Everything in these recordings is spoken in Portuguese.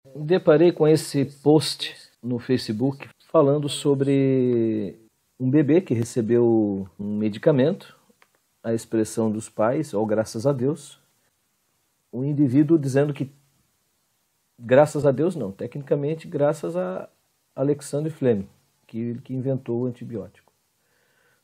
Deparei com esse post no Facebook falando sobre um bebê que recebeu um medicamento, a expressão dos pais, ou graças a Deus, um indivíduo dizendo que graças a Deus não, tecnicamente graças a Alexander Fleming, que inventou o antibiótico.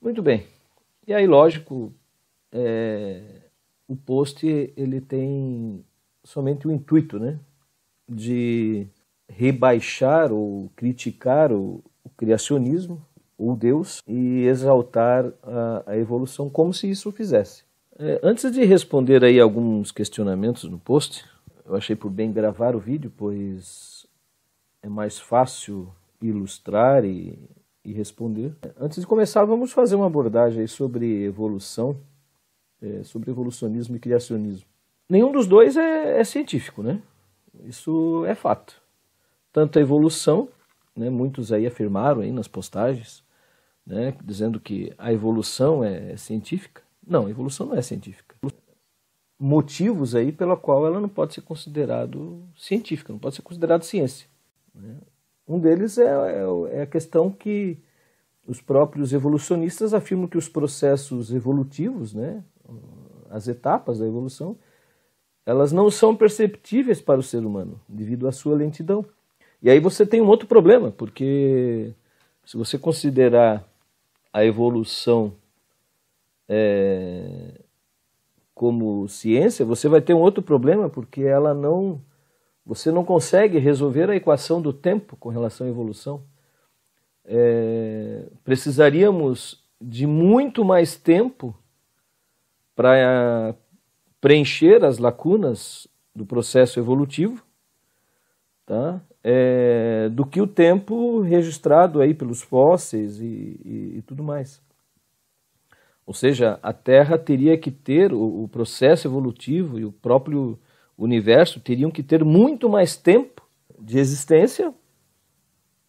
Muito bem, e aí lógico, o post ele tem somente o intuito, né, de rebaixar ou criticar o criacionismo, ou Deus, e exaltar a evolução como se isso o fizesse. Antes de responder aí alguns questionamentos no post, eu achei por bem gravar o vídeo, pois é mais fácil ilustrar e responder. Antes de começar, vamos fazer uma abordagem aí sobre evolução, sobre evolucionismo e criacionismo. Nenhum dos dois é científico, né? Isso é fato. Tanto a evolução, né, muitos aí afirmaram aí nas postagens, né, dizendo que a evolução é científica. Não, a evolução não é científica. Motivos aí pelo qual ela não pode ser considerada científica, não pode ser considerada ciência. Né? Um deles é a questão que os próprios evolucionistas afirmam que os processos evolutivos, né, as etapas da evolução, elas não são perceptíveis para o ser humano, devido à sua lentidão. E aí você tem um outro problema, porque se você considerar a evolução como ciência, você vai ter um outro problema, porque você não consegue resolver a equação do tempo com relação à evolução. Precisaríamos de muito mais tempo para preencher as lacunas do processo evolutivo, tá? Do que o tempo registrado aí pelos fósseis e tudo mais. Ou seja, a Terra teria que ter, o processo evolutivo e o próprio universo teriam que ter muito mais tempo de existência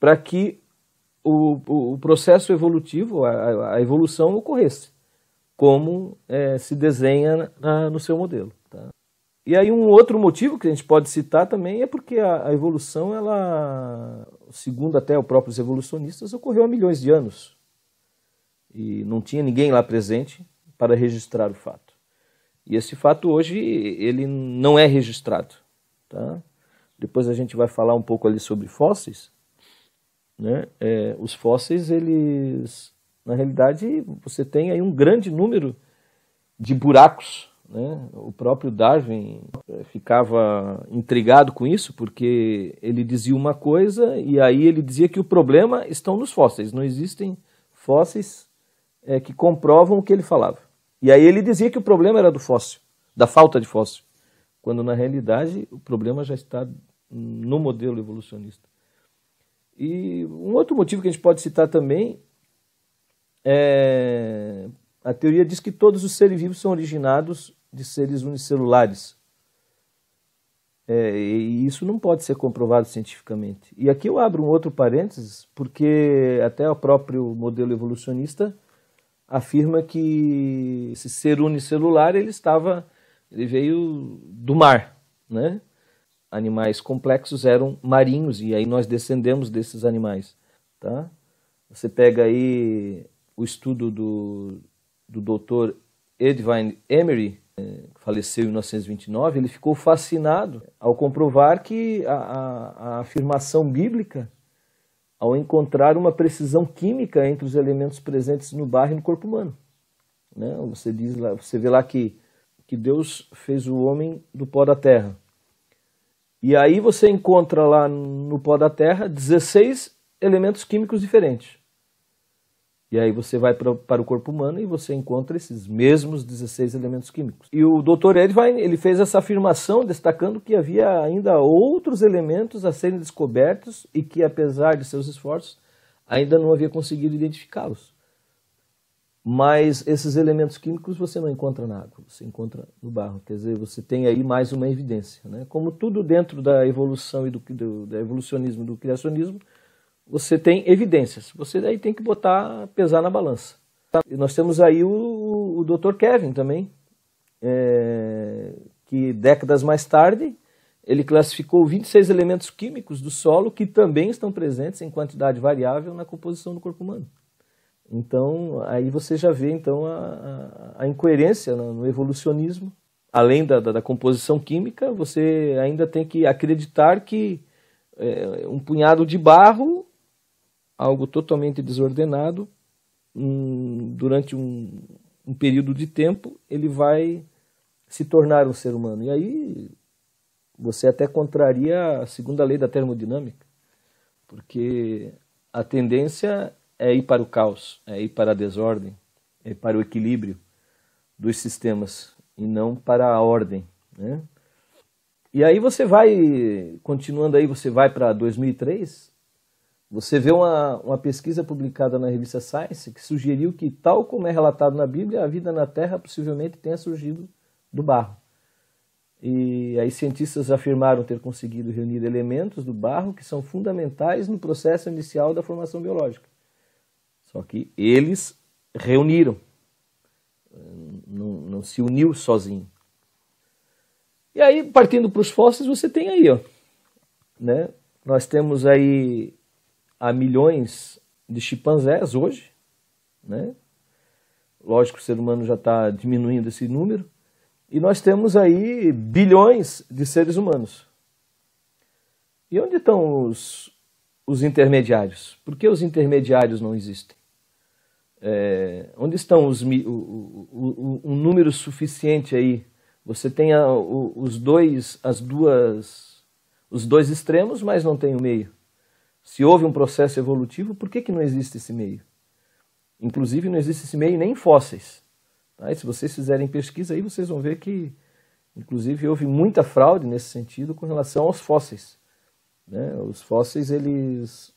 para que o processo evolutivo, a evolução ocorresse, como se desenha no seu modelo. Tá? E aí um outro motivo que a gente pode citar também é porque a evolução, ela, segundo até os próprios evolucionistas, ocorreu há milhões de anos. E não tinha ninguém lá presente para registrar o fato. E esse fato hoje, ele não é registrado. Tá? Depois a gente vai falar um pouco ali sobre fósseis. Né? Os fósseis, eles, na realidade, você tem aí um grande número de buracos. Né? O próprio Darwin ficava intrigado com isso, porque ele dizia uma coisa e aí ele dizia que o problema estão nos fósseis. Não existem fósseis que comprovam o que ele falava. E aí ele dizia que o problema era do fóssil, da falta de fóssil, quando na realidade o problema já está no modelo evolucionista. E um outro motivo que a gente pode citar também é a teoria diz que todos os seres vivos são originados de seres unicelulares. E isso não pode ser comprovado cientificamente. E aqui eu abro um outro parênteses, porque até o próprio modelo evolucionista afirma que esse ser unicelular ele veio do mar, né? Animais complexos eram marinhos e aí nós descendemos desses animais, tá? Você pega aí o estudo do Dr. Edwin Emery, que faleceu em 1929, ele ficou fascinado ao comprovar que a afirmação bíblica, ao encontrar uma precisão química entre os elementos presentes no barro e no corpo humano. Né? Você vê lá que Deus fez o homem do pó da terra. E aí você encontra lá no pó da terra 16 elementos químicos diferentes. E aí você vai para o corpo humano e você encontra esses mesmos 16 elementos químicos. E o Dr. Edwin, ele fez essa afirmação destacando que havia ainda outros elementos a serem descobertos e que, apesar de seus esforços, ainda não havia conseguido identificá-los. Mas esses elementos químicos você não encontra na água, você encontra no barro. Quer dizer, você tem aí mais uma evidência. Né? Como tudo dentro da evolução e do evolucionismo e do criacionismo, você tem evidências. Você aí tem que pesar na balança. E nós temos aí o Dr. Kevin também, que décadas mais tarde, ele classificou 26 elementos químicos do solo que também estão presentes em quantidade variável na composição do corpo humano. Então, aí você já vê então, a incoerência no evolucionismo. Além da composição química, você ainda tem que acreditar que um punhado de barro, algo totalmente desordenado, durante um período de tempo, ele vai se tornar um ser humano. E aí você até contraria a segunda lei da termodinâmica, porque a tendência é ir para o caos, é ir para a desordem, é ir para o equilíbrio dos sistemas e não para a ordem, né? E aí você vai, continuando aí, você vai para 2003, você vê uma pesquisa publicada na revista Science que sugeriu que, tal como é relatado na Bíblia, a vida na Terra possivelmente tenha surgido do barro. E aí cientistas afirmaram ter conseguido reunir elementos do barro que são fundamentais no processo inicial da formação biológica. Só que eles reuniram, não se uniu sozinho. E aí, partindo para os fósseis, você tem aí, ó, né? Nós temos aí há milhões de chimpanzés hoje, né? Lógico que o ser humano já está diminuindo esse número. E nós temos aí bilhões de seres humanos. E onde estão os intermediários? Por que os intermediários não existem? Onde estão um número suficiente aí? Você tem os dois extremos, mas não tem o meio. Se houve um processo evolutivo, por que não existe esse meio? Inclusive não existe esse meio nem em fósseis. Tá? E se vocês fizerem pesquisa aí, vocês vão ver que, inclusive, houve muita fraude nesse sentido com relação aos fósseis, né? Os fósseis, eles,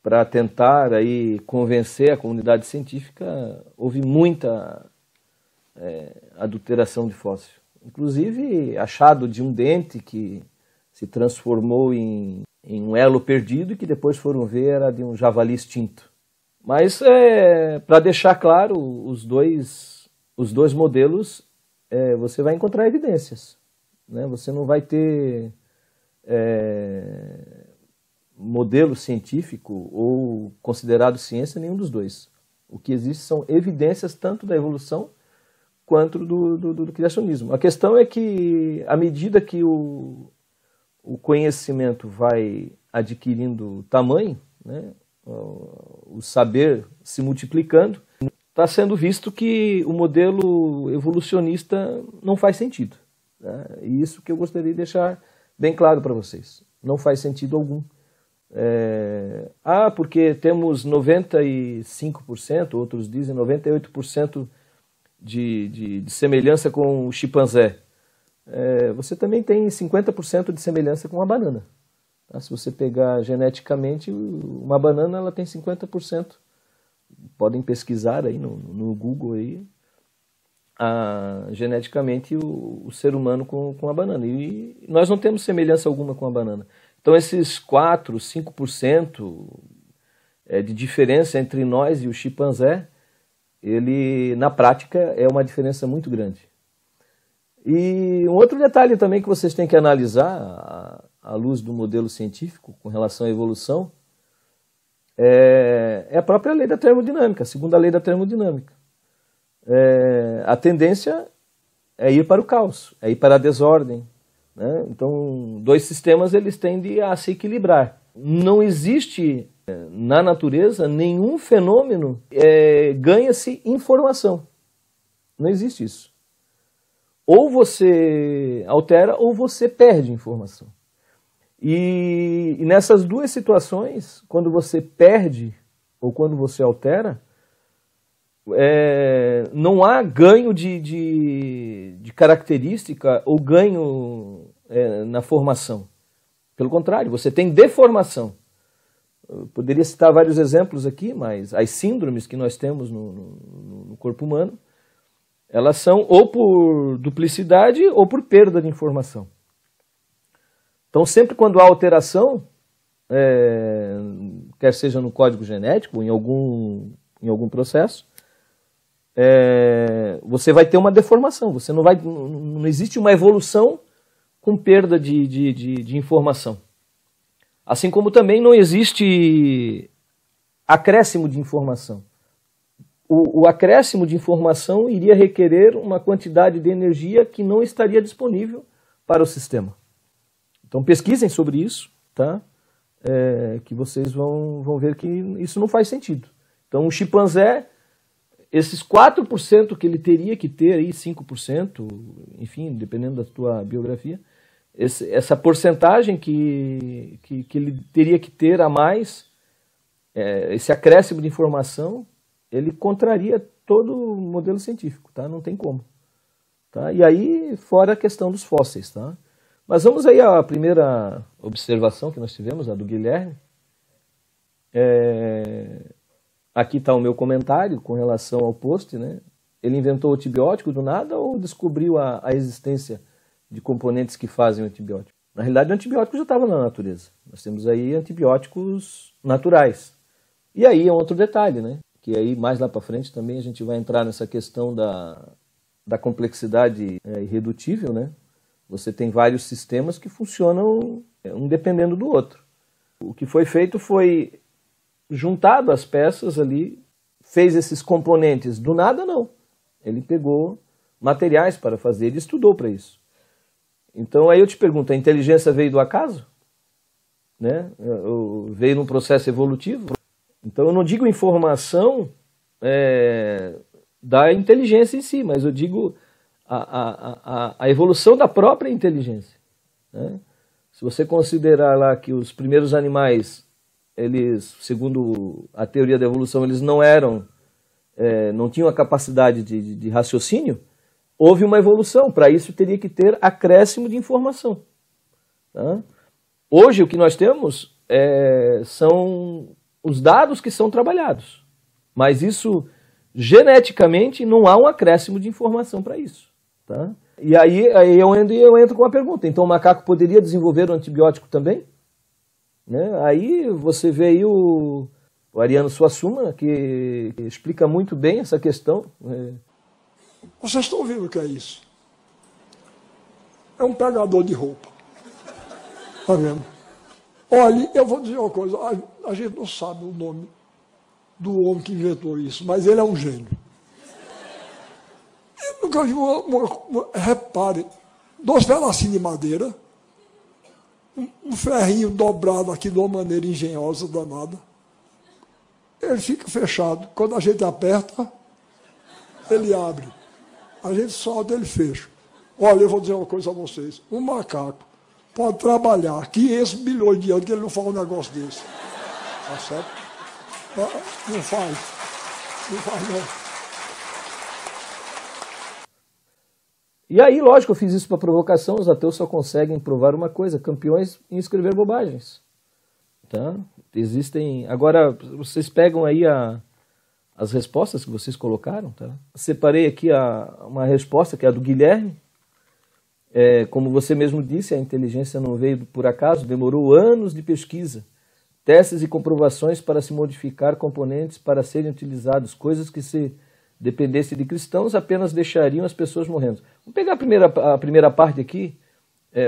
para tentar aí convencer a comunidade científica, houve muita adulteração de fóssil. Inclusive, achado de um dente que se transformou em um elo perdido e que depois foram ver era de um javali extinto. Mas, para deixar claro, os dois modelos, você vai encontrar evidências, né? Você não vai ter modelo científico ou considerado ciência nenhum dos dois. O que existe são evidências tanto da evolução quanto do criacionismo. A questão é que, à medida que o conhecimento vai adquirindo tamanho, né, o saber se multiplicando, está sendo visto que o modelo evolucionista não faz sentido, né? E isso que eu gostaria de deixar bem claro para vocês. Não faz sentido algum. Porque temos 95%, outros dizem 98% de semelhança com o chimpanzé. Você também tem 50% de semelhança com a banana. Tá? Se você pegar geneticamente, uma banana ela tem 50%. Podem pesquisar aí no Google aí, geneticamente o ser humano com a banana. E nós não temos semelhança alguma com a banana. Então esses 4%, 5% de diferença entre nós e o chimpanzé, ele na prática é uma diferença muito grande. E um outro detalhe também que vocês têm que analisar à luz do modelo científico com relação à evolução é a própria lei da termodinâmica, a segunda lei da termodinâmica. A tendência é ir para o caos, é ir para a desordem, né? Então, dois sistemas eles tendem a se equilibrar. Não existe na natureza nenhum fenômeno ganha-se informação. Não existe isso. Ou você altera ou você perde informação. E nessas duas situações, quando você perde ou quando você altera, não há ganho de característica ou ganho na formação. Pelo contrário, você tem deformação. Eu poderia citar vários exemplos aqui, mas as síndromes que nós temos no corpo humano, elas são ou por duplicidade ou por perda de informação. Então, sempre quando há alteração, quer seja no código genético ou em algum processo, você vai ter uma deformação. Não existe uma evolução com perda de informação. Assim como também não existe acréscimo de informação. O acréscimo de informação iria requerer uma quantidade de energia que não estaria disponível para o sistema. Então pesquisem sobre isso, tá? Que vocês vão ver que isso não faz sentido. Então o chimpanzé, esses 4% que ele teria que ter, aí 5%, enfim, dependendo da tua biografia, essa porcentagem que ele teria que ter a mais, esse acréscimo de informação, ele contraria todo o modelo científico, tá? Não tem como. Tá? E aí, fora a questão dos fósseis, tá? Mas vamos aí à primeira observação que nós tivemos, a do Guilherme. Aqui está o meu comentário com relação ao post, né? Ele inventou o antibiótico do nada ou descobriu a existência de componentes que fazem o antibiótico? Na realidade, o antibiótico já estava na natureza. Nós temos aí antibióticos naturais. E aí é um outro detalhe, né? Que aí mais lá para frente também a gente vai entrar nessa questão da complexidade irredutível, né? Você tem vários sistemas que funcionam um dependendo do outro. O que foi feito foi juntado as peças ali, fez esses componentes do nada, não. Ele pegou materiais para fazer, ele estudou para isso. Então aí eu te pergunto, a inteligência veio do acaso? Né? Veio num processo evolutivo? Então eu não digo informação da inteligência em si, mas eu digo a evolução da própria inteligência. Né? Se você considerar lá que os primeiros animais, eles, segundo a teoria da evolução, eles não tinham a capacidade de raciocínio, houve uma evolução. Para isso teria que ter acréscimo de informação. Tá? Hoje o que nós temos são os dados que são trabalhados. Mas isso, geneticamente, não há um acréscimo de informação para isso. Tá? E aí eu entro com uma pergunta. Então o macaco poderia desenvolver um antibiótico também? Né? Aí você vê aí o Ariano Suassuna, que explica muito bem essa questão. Vocês estão vendo o que é isso? É um pegador de roupa. Está vendo? Olha, eu vou dizer uma coisa. A gente não sabe o nome do homem que inventou isso, mas ele é um gênio. Eu nunca vi repare, 2 pedacinhos de madeira, um ferrinho dobrado aqui de uma maneira engenhosa, danada. Ele fica fechado. Quando a gente aperta, ele abre. A gente solta, ele fecha. Olha, eu vou dizer uma coisa a vocês. Um macaco pode trabalhar 500 bilhões de anos que ele não faz um negócio desse. Tá certo? Não faz. Não faz, não. E aí, lógico, eu fiz isso para provocação, os ateus só conseguem provar uma coisa, campeões em escrever bobagens. Tá? Existem... Agora, vocês pegam aí as respostas que vocês colocaram, tá? Separei aqui uma resposta, que é a do Guilherme. Como você mesmo disse, a inteligência não veio por acaso, demorou anos de pesquisa, testes e comprovações para se modificar componentes para serem utilizados, coisas que se dependesse de cristãos, apenas deixariam as pessoas morrendo. Vamos pegar a primeira parte aqui.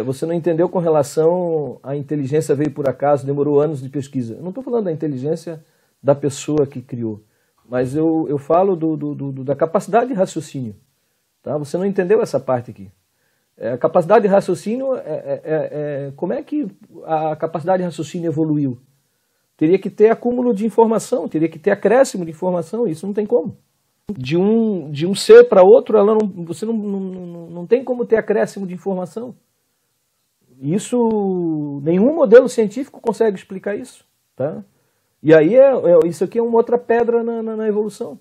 Você não entendeu com relação à inteligência veio por acaso, demorou anos de pesquisa. Eu não estou falando da inteligência da pessoa que criou, mas eu falo da capacidade de raciocínio. Tá? Você não entendeu essa parte aqui. A capacidade de raciocínio, como é que a capacidade de raciocínio evoluiu? Teria que ter acúmulo de informação, teria que ter acréscimo de informação, isso não tem como. De um ser para outro, você não tem como ter acréscimo de informação. Isso, nenhum modelo científico consegue explicar isso. Tá? E aí, isso aqui é uma outra pedra na evolução.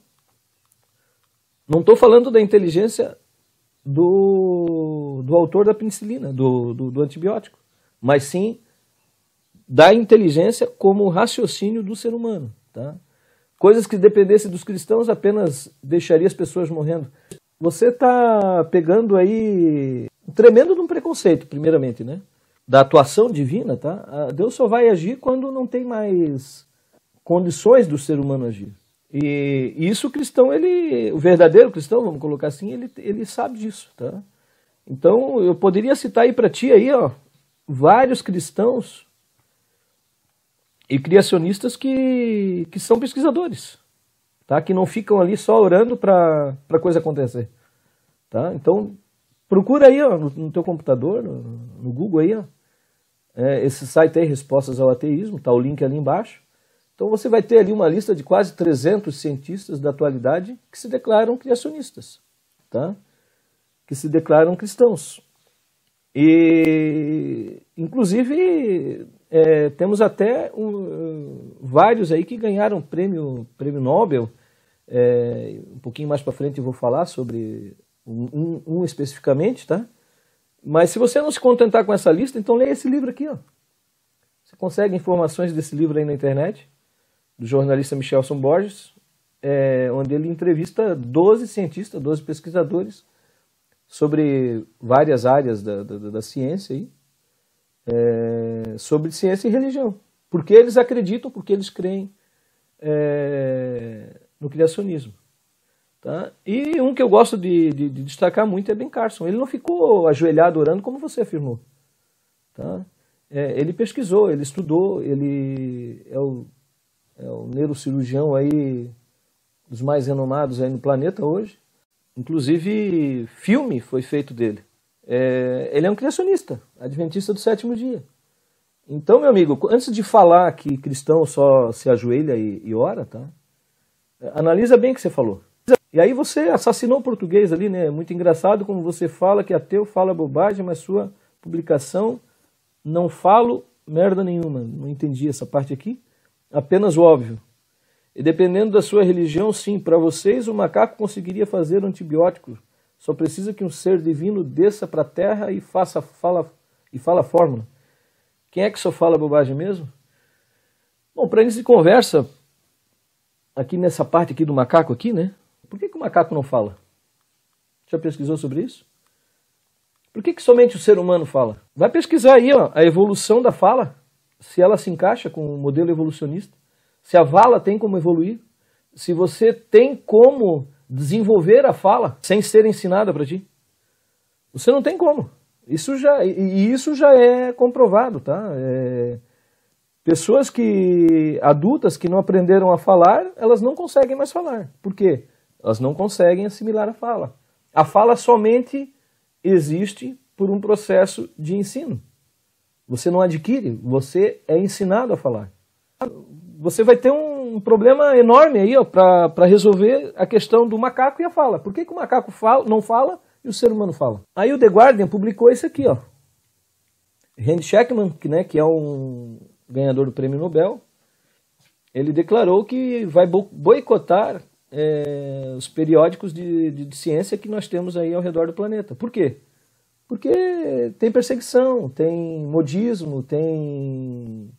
Não estou falando da inteligência do autor da penicilina, do antibiótico, mas sim da inteligência como raciocínio do ser humano. Tá? Coisas que dependessem dos cristãos apenas deixaria as pessoas morrendo. Você está pegando aí um tremendo de um preconceito, primeiramente, né? Da atuação divina, tá? Deus só vai agir quando não tem mais condições do ser humano agir. E isso o cristão, o verdadeiro cristão, vamos colocar assim, ele sabe disso, tá? Então, eu poderia citar aí para ti aí, ó, vários cristãos e criacionistas que são pesquisadores, tá? Que não ficam ali só orando para a coisa acontecer. Tá? Então, procura aí ó, no teu computador, no Google aí, ó, esse site aí, Respostas ao Ateísmo, tá o link ali embaixo. Então você vai ter ali uma lista de quase 300 cientistas da atualidade que se declaram criacionistas, tá? Que se declaram cristãos. E, inclusive, temos até vários aí que ganharam prêmio Nobel. Um pouquinho mais para frente eu vou falar sobre um especificamente, tá? Mas se você não se contentar com essa lista, então leia esse livro aqui, ó. Você consegue informações desse livro aí na internet, do jornalista Michelson Borges, onde ele entrevista 12 cientistas, 12 pesquisadores sobre várias áreas da ciência aí, sobre ciência e religião. Porque eles acreditam, porque eles creem no criacionismo. Tá? E um que eu gosto de destacar muito é Ben Carson. Ele não ficou ajoelhado orando como você afirmou. Tá? Ele pesquisou, ele estudou, ele é o neurocirurgião aí dos mais renomados aí no planeta hoje. Inclusive, filme foi feito dele. Ele é um criacionista, adventista do sétimo dia. Então, meu amigo, antes de falar que cristão só se ajoelha e ora, tá? Analisa bem o que você falou. E aí você assassinou o português ali, né? É muito engraçado como você fala que ateu fala bobagem, mas sua publicação não falo merda nenhuma. Não entendi essa parte aqui. Apenas o óbvio. E dependendo da sua religião, sim, para vocês o macaco conseguiria fazer um antibiótico. Só precisa que um ser divino desça para a terra e fala a fórmula. Quem é que só fala bobagem mesmo? Bom, para início de conversa, aqui nessa parte aqui do macaco aqui, né? Por que o macaco não fala? Já pesquisou sobre isso? Por que somente o ser humano fala? Vai pesquisar aí ó, a evolução da fala, se ela se encaixa com o modelo evolucionista, se a fala tem como evoluir, se você tem como desenvolver a fala sem ser ensinada para ti. Você não tem como. Isso já é comprovado, tá? Pessoas adultas que não aprenderam a falar, elas não conseguem mais falar. Por quê? Elas não conseguem assimilar a fala. A fala somente existe por um processo de ensino. Você não adquire, você é ensinado a falar. Você vai ter um problema enorme aí para resolver a questão do macaco e a fala. Por que o macaco não fala e o ser humano fala? Aí o The Guardian publicou isso aqui, ó. Randy Sheckman, que é um ganhador do Prêmio Nobel, ele declarou que vai boicotar os periódicos de ciência que nós temos aí ao redor do planeta. Por quê? Porque tem perseguição, tem modismo, tem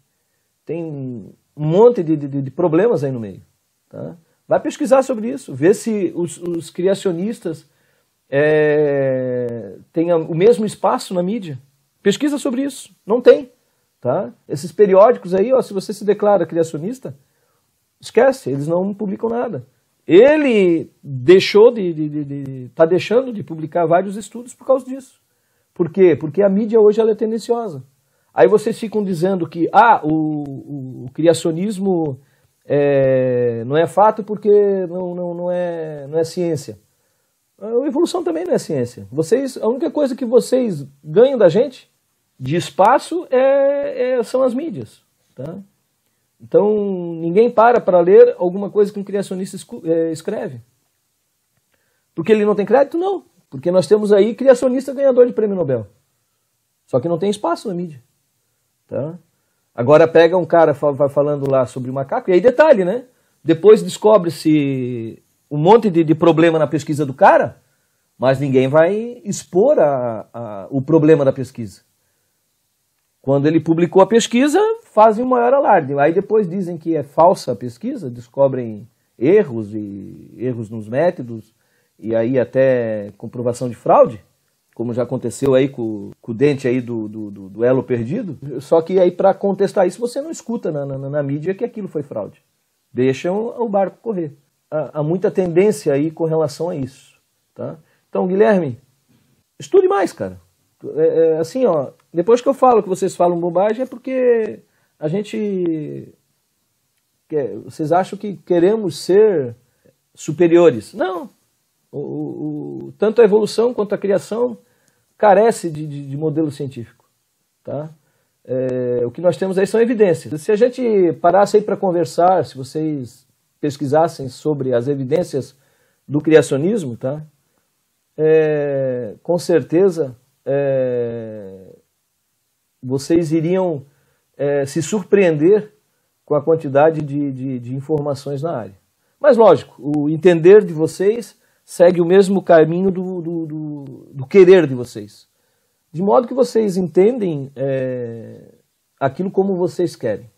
um monte de problemas aí no meio. Tá? Vai pesquisar sobre isso, vê se os criacionistas têm o mesmo espaço na mídia. Pesquisa sobre isso. Não tem. Tá? Esses periódicos aí, ó, se você se declara criacionista, esquece, eles não publicam nada. Ele está deixando de publicar vários estudos por causa disso. Por quê? Porque a mídia hoje ela é tendenciosa. Aí vocês ficam dizendo que o criacionismo não é fato porque não é ciência. A evolução também não é ciência. A única coisa que vocês ganham da gente de espaço são as mídias. Tá? Então, ninguém para ler alguma coisa que um criacionista escreve. Porque ele não tem crédito? Não. Porque nós temos aí criacionista ganhador de prêmio Nobel. Só que não tem espaço na mídia. Tá? Agora pega um cara vai falando lá sobre o macaco, e aí detalhe, né? Depois descobre-se um monte de problema na pesquisa do cara, mas ninguém vai expor o problema da pesquisa. Quando ele publicou a pesquisa, fazem o maior alarde. Aí depois dizem que é falsa a pesquisa, descobrem erros nos métodos, e aí até comprovação de fraude, como já aconteceu aí com o dente aí do elo perdido. Só que aí para contestar isso, você não escuta na mídia que aquilo foi fraude. Deixam o barco correr. Há muita tendência aí com relação a isso. Tá? Então, Guilherme, estude mais, cara. Assim, ó, depois que eu falo que vocês falam bobagem é porque a gente... Vocês acham que queremos ser superiores. Não. Tanto a evolução quanto a criação carece de modelo científico. Tá? O que nós temos aí são evidências. Se a gente parasse aí para conversar, se vocês pesquisassem sobre as evidências do criacionismo, tá? Com certeza vocês iriam se surpreender com a quantidade de informações na área. Mas lógico, o entender de vocês segue o mesmo caminho do querer de vocês. De modo que vocês entendem aquilo como vocês querem.